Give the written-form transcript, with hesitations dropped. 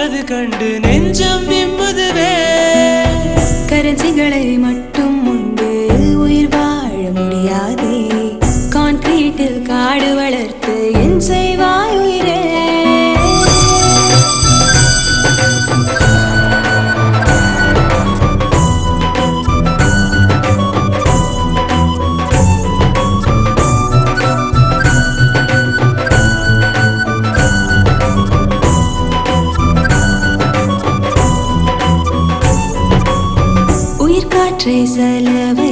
அது கண்டு நெஞ்சம் விம்புதுவே. கரன்சிகளை மட்டும் உண்டு உயிர் வாழ முடியாதே. கான்கிரீட்டில் காடு வளர்த்து என் செய்வாய் உயிரே. காற்றை செலவு